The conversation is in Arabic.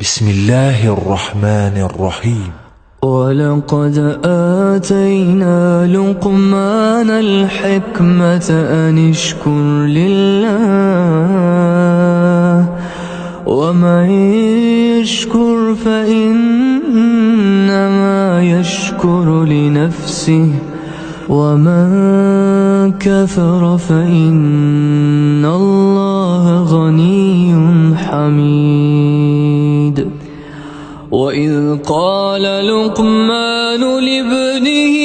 بسم الله الرحمن الرحيم. ولقد آتينا لقمان الحكمة أن اشكر لله ومن يشكر فإنما يشكر لنفسه ومن كفر فإن الله غني حميد. وإذ قال لقمان لابنه